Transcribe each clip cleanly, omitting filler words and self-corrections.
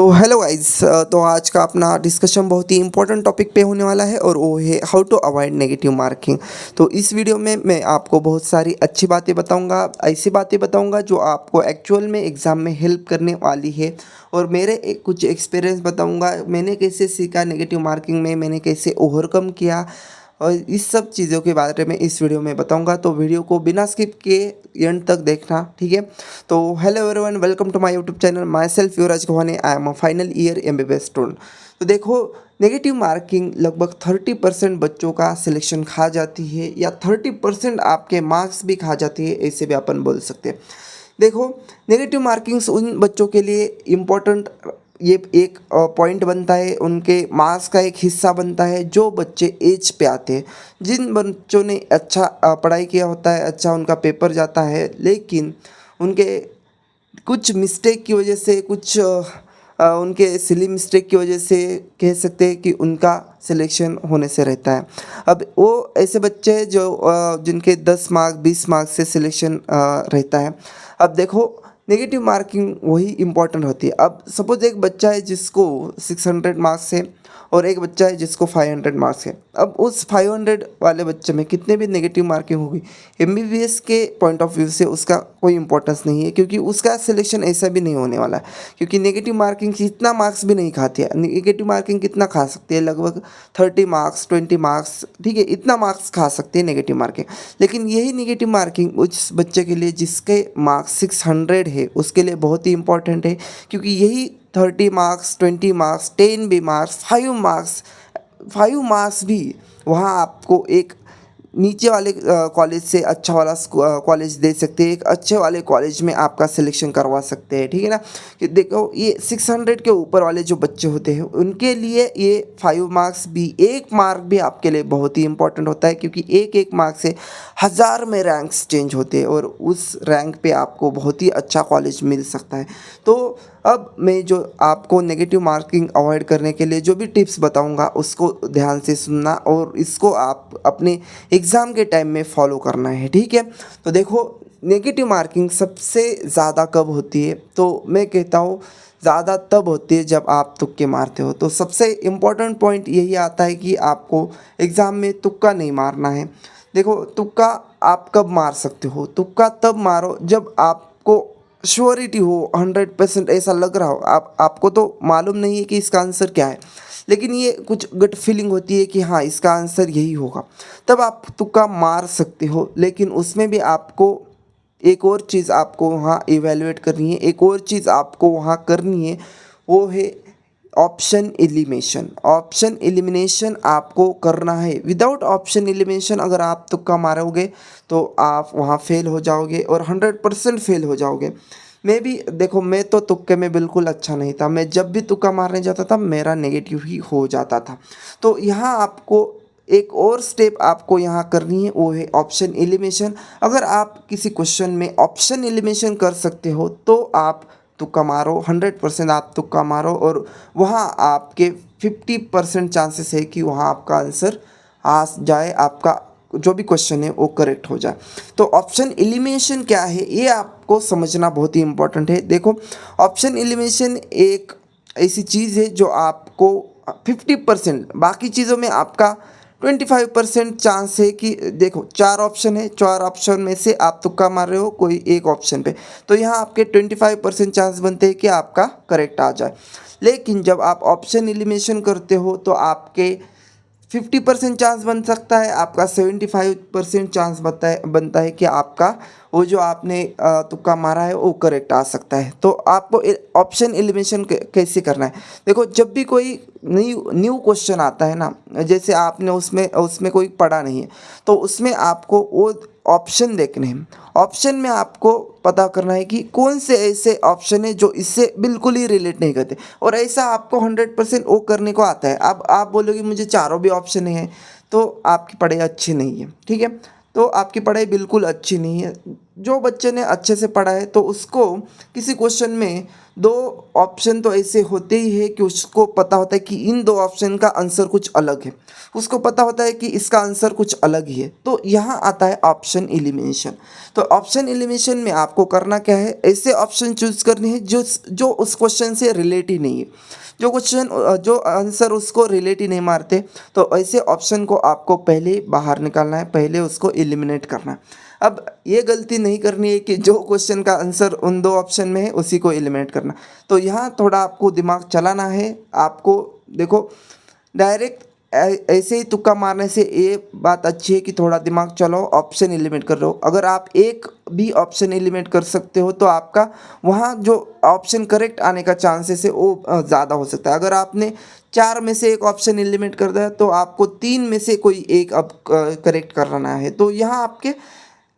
तो hello guys. तो आज का अपना डिस्कशन बहुत ही इंपॉर्टेंट टॉपिक पे होने वाला है और वो है how to avoid negative marking. तो इस वीडियो में मैं आपको बहुत सारी अच्छी बातें बताऊंगा, ऐसी बातें बताऊंगा जो आपको एक्चुअल में एग्ज़ाम में हेल्प करने वाली है। और मेरे कुछ एक्सपीरियंस बताऊंगा, मैंने कैसे सीखा नेगेटिव मार्किंग में, मैंने कैसे ओवरकम किया, और इस सब चीज़ों के बारे में इस वीडियो में बताऊंगा। तो वीडियो को बिना स्किप किए एंड तक देखना, ठीक है। तो hello everyone, welcome to my YouTube channel. Myself Yuvraj Gohane, I am a final year MBBS student. तो देखो, नेगेटिव मार्किंग लगभग 30% बच्चों का सिलेक्शन खा जाती है, या 30% आपके मार्क्स भी खा जाती है, ऐसे भी अपन बोल सकते हैं। देखो, नेगेटिव मार्किंग्स उन बच्चों के लिए इम्पोर्टेंट, ये एक पॉइंट बनता है, उनके मार्क्स का एक हिस्सा बनता है जो बच्चे एज पे आते हैं। जिन बच्चों ने अच्छा पढ़ाई किया होता है, अच्छा उनका पेपर जाता है, लेकिन उनके कुछ मिस्टेक की वजह से, कुछ उनके सिली मिस्टेक की वजह से कह सकते हैं कि उनका सिलेक्शन होने से रहता है। अब वो ऐसे बच्चे हैं जो जिनके 10 मार्क्स 20 मार्क्स से सिलेक्शन रहता है। अब देखो, नेगेटिव मार्किंग वही इम्पोर्टेंट होती है। अब सपोज एक बच्चा है जिसको 600 मार्क्स है, और एक बच्चा है जिसको 500 मार्क्स है। अब उस 500 वाले बच्चे में कितने भी नेगेटिव मार्किंग होगी, एमबीबीएस के पॉइंट ऑफ व्यू से उसका कोई इंपॉर्टेंस नहीं है, क्योंकि उसका सिलेक्शन ऐसा भी नहीं होने वाला है। क्योंकि नेगेटिव मार्किंग इतना मार्क्स भी नहीं खाती है। नेगेटिव मार्किंग कितना खा सकती है, लगभग 30 मार्क्स 20 मार्क्स, ठीक है, इतना मार्क्स खा सकती है नेगेटिव मार्किंग। लेकिन यही नेगेटिव मार्किंग उस बच्चे के लिए जिसके मार्क्स 600 है, उसके लिए बहुत ही इंपॉर्टेंट है। क्योंकि यही 30 मार्क्स 20 मार्क्स 10 भी मार्क्स 5 मार्क्स भी वहाँ आपको एक नीचे वाले कॉलेज से अच्छा वाला कॉलेज दे सकते हैं, एक अच्छे वाले कॉलेज में आपका सिलेक्शन करवा सकते हैं, ठीक है ना। कि देखो, ये 600 के ऊपर वाले जो बच्चे होते हैं उनके लिए ये 5 मार्क्स भी, एक मार्क भी आपके लिए बहुत ही इंपॉर्टेंट होता है। क्योंकि एक एक मार्क से हज़ार में रैंक्स चेंज होते हैं, और उस रैंक पे आपको बहुत ही अच्छा कॉलेज मिल सकता है। तो अब मैं जो आपको नेगेटिव मार्किंग अवॉइड करने के लिए जो भी टिप्स बताऊंगा उसको ध्यान से सुनना, और इसको आप अपने एग्ज़ाम के टाइम में फॉलो करना है, ठीक है। तो देखो, नेगेटिव मार्किंग सबसे ज़्यादा कब होती है, तो मैं कहता हूँ ज़्यादा तब होती है जब आप तुक्के मारते हो। तो सबसे इम्पोर्टेंट पॉइंट यही आता है कि आपको एग्ज़ाम में तुक्का नहीं मारना है। देखो, तुक्का आप कब मार सकते हो, तुक्का तब मारो जब आपको श्योरिटी हो, 100% ऐसा लग रहा हो। आपको तो मालूम नहीं है कि इसका आंसर क्या है, लेकिन ये कुछ गट फीलिंग होती है कि हाँ, इसका आंसर यही होगा, तब आप तुक्का मार सकते हो। लेकिन उसमें भी आपको एक और चीज़ आपको वहाँ इवेलुएट करनी है, एक और चीज़ आपको वहाँ करनी है, वो है ऑप्शन एलिमिनेशन। ऑप्शन एलिमिनेशन आपको करना है। विदाउट ऑप्शन एलिमिनेशन अगर आप तुक्का मारोगे तो आप वहाँ फेल हो जाओगे, और 100% फेल हो जाओगे। मैं भी देखो, मैं तो तुक्के में बिल्कुल अच्छा नहीं था। मैं जब भी तुक्का मारने जाता था मेरा नेगेटिव ही हो जाता था। तो यहाँ आपको एक और स्टेप आपको यहाँ करनी है, वो है ऑप्शन एलिमिनेशन। अगर आप किसी क्वेश्चन में ऑप्शन एलिमिनेशन कर सकते हो तो आप तुक्का मारो, 100% आप तुक्का मारो, और वहाँ आपके 50% चांसेस है कि वहाँ आपका आंसर आ जाए, आपका जो भी क्वेश्चन है वो करेक्ट हो जाए। तो ऑप्शन एलिमिनेशन क्या है, ये आपको समझना बहुत ही इंपॉर्टेंट है। देखो, ऑप्शन एलिमिनेशन एक ऐसी चीज़ है जो आपको 50%, बाकी चीज़ों में आपका 25% चांस है कि देखो, 4 ऑप्शन है, 4 ऑप्शन में से आप तुक्का मार रहे हो कोई एक ऑप्शन पे, तो यहाँ आपके 25% चांस बनते हैं कि आपका करेक्ट आ जाए। लेकिन जब आप ऑप्शन एलिमिनेशन करते हो तो आपके 50% चांस बन सकता है, आपका 75% चांस बनता है कि आपका वो जो आपने तुक्का मारा है वो करेक्ट आ सकता है। तो आपको ऑप्शन एलिमिनेशन कैसे करना है, देखो, जब भी कोई न्यू न्यू क्वेश्चन आता है ना, जैसे आपने उसमें उसमें कोई पढ़ा नहीं है, तो उसमें आपको वो ऑप्शन देखने हैं। ऑप्शन में आपको पता करना है कि कौन से ऐसे ऑप्शन है जो इससे बिल्कुल ही रिलेट नहीं करते, और ऐसा आपको 100% वो करने को आता है। अब आप बोलोगे मुझे चारों भी ऑप्शन है, तो आपकी पढ़ाई अच्छी नहीं है, ठीक है। तो आपकी पढ़ाई बिल्कुल अच्छी नहीं है। जो बच्चे ने अच्छे से पढ़ा है तो उसको किसी क्वेश्चन में दो ऑप्शन तो ऐसे होते ही है कि उसको पता होता है कि इन दो ऑप्शन का आंसर कुछ अलग है, उसको पता होता है कि इसका आंसर कुछ अलग ही है। तो यहाँ आता है ऑप्शन एलिमिनेशन। तो ऑप्शन एलिमिनेशन में आपको करना क्या है, ऐसे ऑप्शन चूज करने हैं जो जो उस क्वेश्चन से रिलेट ही नहीं है, जो क्वेश्चन जो आंसर उसको रिलेट ही नहीं मारते, तो ऐसे ऑप्शन को आपको पहले बाहर निकालना है, पहले उसको एलिमिनेट करना है। अब ये गलती नहीं करनी है कि जो क्वेश्चन का आंसर उन दो ऑप्शन में है उसी को एलिमिनेट करना। तो यहाँ थोड़ा आपको दिमाग चलाना है। आपको देखो डायरेक्ट ऐसे ही तुक्का मारने से ये बात अच्छी है कि थोड़ा दिमाग चलाओ, ऑप्शन एलिमिनेट कर रहे हो। अगर आप एक भी ऑप्शन एलिमिनेट कर सकते हो तो आपका वहाँ जो ऑप्शन करेक्ट आने का चांसेस है वो ज़्यादा हो सकता है। अगर आपने चार में से एक ऑप्शन एलिमिनेट कर दिया तो आपको तीन में से कोई एक अब करेक्ट करना है, तो यहाँ आपके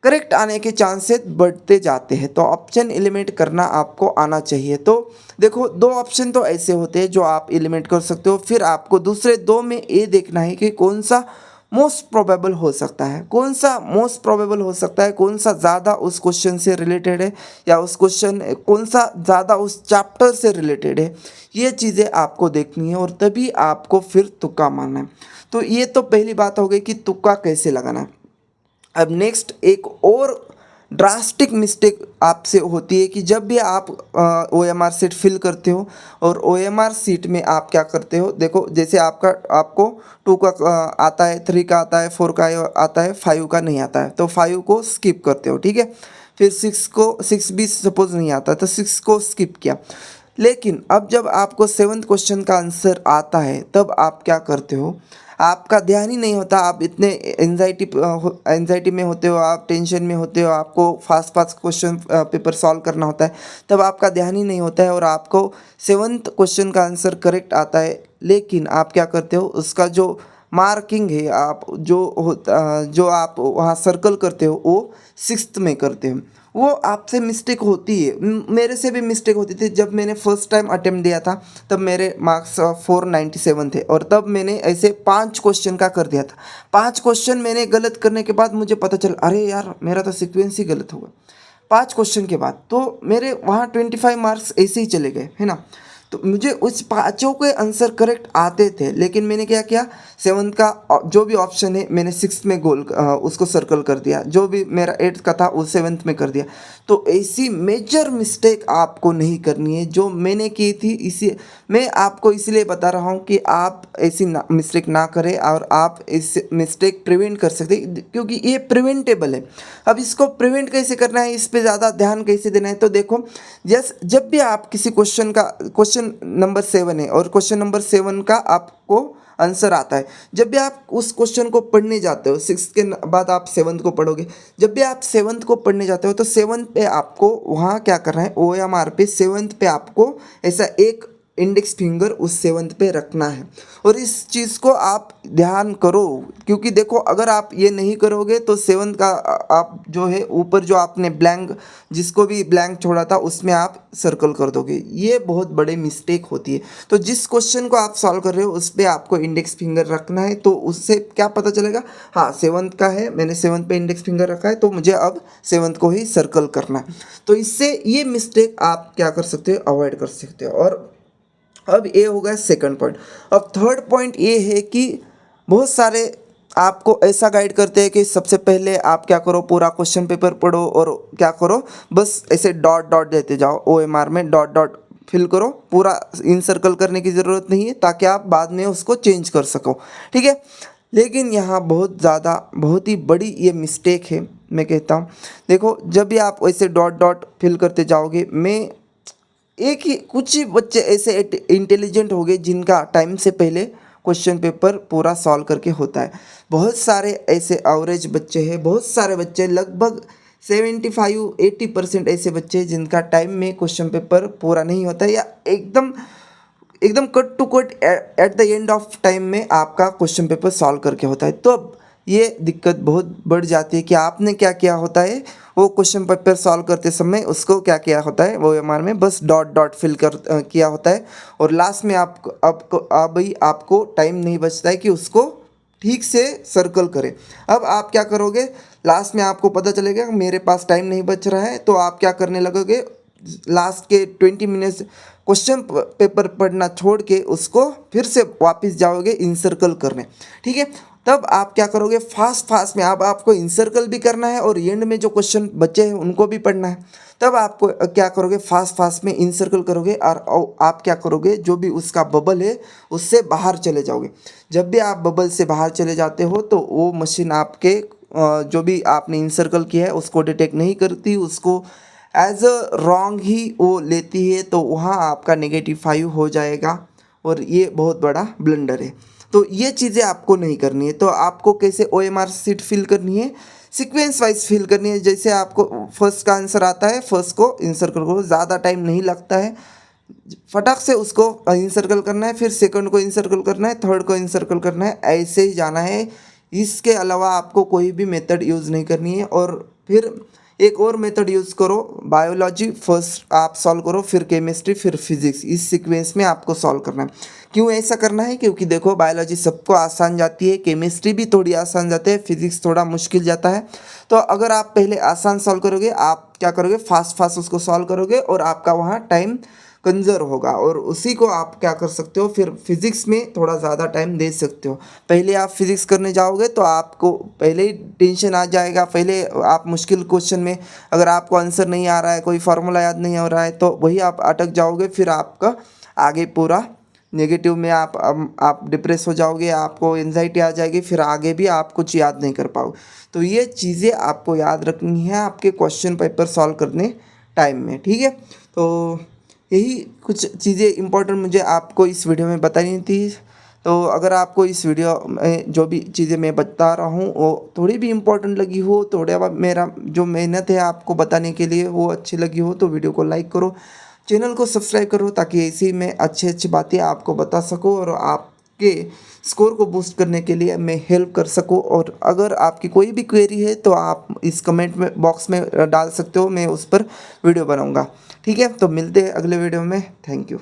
करेक्ट आने के चांसेस बढ़ते जाते हैं। तो ऑप्शन एलिमिनेट करना आपको आना चाहिए। तो देखो दो ऑप्शन तो ऐसे होते हैं जो आप एलिमिनेट कर सकते हो, फिर आपको दूसरे दो में ये देखना है कि कौन सा मोस्ट प्रोबेबल हो सकता है, कौन सा मोस्ट प्रोबेबल हो सकता है, कौन सा ज़्यादा उस क्वेश्चन से रिलेटेड है, या उस क्वेश्चन कौन सा ज़्यादा उस चैप्टर से रिलेटेड है। ये चीज़ें आपको देखनी है और तभी आपको फिर तुक्का मारना है। तो ये तो पहली बात हो गई कि तुक्का कैसे लगाना है। अब नेक्स्ट एक और ड्रास्टिक मिस्टेक आपसे होती है कि जब भी आप OMR सीट फिल करते हो और OMR सीट में आप क्या करते हो, देखो जैसे आपको 2 का आता है, 3 का आता है, 4 का आता है, 5 का नहीं आता है, तो 5 को स्किप करते हो, ठीक है। फिर 6 भी सपोज नहीं आता तो 6 को स्किप किया। लेकिन अब जब आपको 7th क्वेश्चन का आंसर आता है तब आप क्या करते हो, आपका ध्यान ही नहीं होता, आप इतने एंजाइटी में होते हो, आप टेंशन में होते हो, आपको fast fast question paper solve करना होता है, तब आपका ध्यान ही नहीं होता है और आपको 7th क्वेश्चन का आंसर करेक्ट आता है। लेकिन आप क्या करते हो, उसका जो मार्किंग है आप जो आप वहाँ सर्कल करते हो वो 6th में करते हो। वो आपसे मिस्टेक होती है, मेरे से भी मिस्टेक होती थी। जब मैंने फर्स्ट टाइम अटेम्प्ट दिया था तब मेरे मार्क्स 497 थे और तब मैंने ऐसे 5 क्वेश्चन का कर दिया था। 5 क्वेश्चन मैंने गलत करने के बाद मुझे पता चला अरे यार मेरा तो सीक्वेंस ही गलत होगा 5 क्वेश्चन के बाद, तो मेरे वहाँ 25 मार्क्स ऐसे ही चले गए, है ना। तो मुझे उस पाँचों के आंसर करेक्ट आते थे, लेकिन मैंने क्या किया, 7th का जो भी ऑप्शन है मैंने 6th में उसको सर्कल कर दिया, जो भी मेरा 8th का था वो 7th में कर दिया। तो ऐसी मेजर मिस्टेक आपको नहीं करनी है जो मैंने की थी। इसी मैं आपको इसलिए बता रहा हूँ कि आप ऐसी मिस्टेक ना करें और आप इस मिस्टेक प्रिवेंट कर सकते हैं, क्योंकि ये प्रिवेंटेबल है। अब इसको प्रिवेंट कैसे करना है, इस पे ज़्यादा ध्यान कैसे देना है, तो देखो जब भी आप किसी क्वेश्चन नंबर 7 है और क्वेश्चन नंबर 7 का आपको आंसर आता है, जब भी आप उस क्वेश्चन को पढ़ने जाते हो, 6 के बाद आप 7 को पढ़ोगे, जब भी आप 7 को पढ़ने जाते हो तो 7 पे आपको वहाँ क्या करना है, OMR पे 7 पे आपको ऐसा एक इंडेक्स फिंगर उस 7 पे रखना है। और इस चीज़ को आप ध्यान करो, क्योंकि देखो अगर आप ये नहीं करोगे तो 7 का आप जो है ऊपर जो आपने ब्लैंक, जिसको भी ब्लैंक छोड़ा था उसमें आप सर्कल कर दोगे, ये बहुत बड़े मिस्टेक होती है। तो जिस क्वेश्चन को आप सॉल्व कर रहे हो उस पर आपको इंडेक्स फिंगर रखना है, तो उससे क्या पता चलेगा, हाँ 7 का है, मैंने 7 पे इंडेक्स फिंगर रखा है तो मुझे अब 7 को ही सर्कल करना है। तो इससे ये मिस्टेक आप क्या कर सकते हो, अवॉइड कर सकते हो। और अब ये हो गया सेकंड पॉइंट। अब थर्ड पॉइंट ये है कि बहुत सारे आपको ऐसा गाइड करते हैं कि सबसे पहले आप क्या करो, पूरा क्वेश्चन पेपर पढ़ो और क्या करो, बस ऐसे डॉट डॉट देते जाओ, OMR में डॉट डॉट फिल करो, पूरा इन सर्कल करने की ज़रूरत नहीं है ताकि आप बाद में उसको चेंज कर सको, ठीक है। लेकिन यहाँ बहुत ही बड़ी ये मिस्टेक है, मैं कहता हूँ। देखो जब भी आप ऐसे डॉट डॉट फिल करते जाओगे, एक ही कुछ ही बच्चे ऐसे इंटेलिजेंट हो गए जिनका टाइम से पहले क्वेश्चन पेपर पूरा सॉल्व करके होता है। बहुत सारे ऐसे एवरेज बच्चे हैं, बहुत सारे बच्चे लगभग 75-80% ऐसे बच्चे हैं जिनका टाइम में क्वेश्चन पेपर पूरा नहीं होता है, या एकदम एकदम cut to cut at the end of time में आपका क्वेश्चन पेपर सॉल्व करके होता है। तो अब ये दिक्कत बहुत बढ़ जाती है कि आपने क्या किया होता है, वो क्वेश्चन पेपर सॉल्व करते समय उसको क्या किया होता है, वो OMR में बस डॉट डॉट फिल कर किया होता है और लास्ट में आपको टाइम नहीं बचता है कि उसको ठीक से सर्कल करें। अब आप क्या करोगे, लास्ट में आपको पता चलेगा मेरे पास टाइम नहीं बच रहा है, तो आप क्या करने लगोगे, लास्ट के 20 मिनट्स क्वेश्चन पेपर पढ़ना छोड़ के उसको फिर से वापस जाओगे इंसर्कल करने। ठीक है, तब आप क्या करोगे, फास्ट फास्ट में अब आपको इंसर्कल भी करना है और एंड में जो क्वेश्चन बचे हैं उनको भी पढ़ना है। तब आपको क्या करोगे, फास्ट फास्ट में इंसर्कल करोगे और आप क्या करोगे, जो भी उसका बबल है उससे बाहर चले जाओगे। जब भी आप बबल से बाहर चले जाते हो तो वो मशीन आपके जो भी आपने इंसर्कल किया है उसको डिटेक्ट नहीं करती, उसको एज अ रॉन्ग ही वो लेती है, तो वहाँ आपका -5 हो जाएगा और ये बहुत बड़ा ब्लंडर है। तो ये चीज़ें आपको नहीं करनी है। तो आपको कैसे OMR शीट फिल करनी है, सीक्वेंस वाइज फिल करनी है। जैसे आपको फर्स्ट का आंसर आता है, फर्स्ट को इंसर्कल करो, ज़्यादा टाइम नहीं लगता है, फटाक से उसको इंसर्कल करना है, फिर सेकंड को इंसर्कल करना है, थर्ड को इंसर्कल करना है, ऐसे ही जाना है। इसके अलावा आपको कोई भी मेथड यूज़ नहीं करनी है। और फिर एक और मेथड यूज़ करो, बायोलॉजी फर्स्ट आप सॉल्व करो, फिर केमिस्ट्री, फिर फिजिक्स, इस सीक्वेंस में आपको सॉल्व करना है। क्यों ऐसा करना है, क्योंकि देखो बायोलॉजी सबको आसान जाती है, केमिस्ट्री भी थोड़ी आसान जाती है, फिजिक्स थोड़ा मुश्किल जाता है। तो अगर आप पहले आसान सॉल्व करोगे, आप क्या करोगे, फास्ट फास्ट उसको सॉल्व करोगे और आपका वहाँ टाइम कंजर्व होगा, और उसी को आप क्या कर सकते हो, फिर फिजिक्स में थोड़ा ज़्यादा टाइम दे सकते हो। पहले आप फिजिक्स करने जाओगे तो आपको पहले ही टेंशन आ जाएगा, पहले आप मुश्किल क्वेश्चन में अगर आपको आंसर नहीं आ रहा है, कोई फार्मूला याद नहीं हो रहा है, तो वही आप अटक जाओगे, फिर आपका आगे पूरा नेगेटिव में आप डिप्रेस हो जाओगे, आपको एंजाइटी आ जाएगी, फिर आगे भी आप कुछ याद नहीं कर पाओगे। तो ये चीज़ें आपको याद रखनी है आपके क्वेश्चन पेपर सॉल्व करने टाइम में। ठीक है, तो यही कुछ चीज़ें इम्पोर्टेंट मुझे आपको इस वीडियो में बतानी थी। तो अगर आपको इस वीडियो में जो भी चीज़ें मैं बता रहा हूँ वो थोड़ी भी इम्पोर्टेंट लगी हो, थोड़ा मेरा जो मेहनत है आपको बताने के लिए वो अच्छी लगी हो, तो वीडियो को लाइक करो, चैनल को सब्सक्राइब करो, ताकि ऐसी मैं अच्छी अच्छी बातें आपको बता सकूँ और आपके स्कोर को बूस्ट करने के लिए मैं हेल्प कर सकूँ। और अगर आपकी कोई भी क्वेरी है तो आप इस कमेंट में बॉक्स में डाल सकते हो, मैं उस पर वीडियो बनाऊँगा। ठीक है, तो मिलते हैं अगले वीडियो में। Thank you.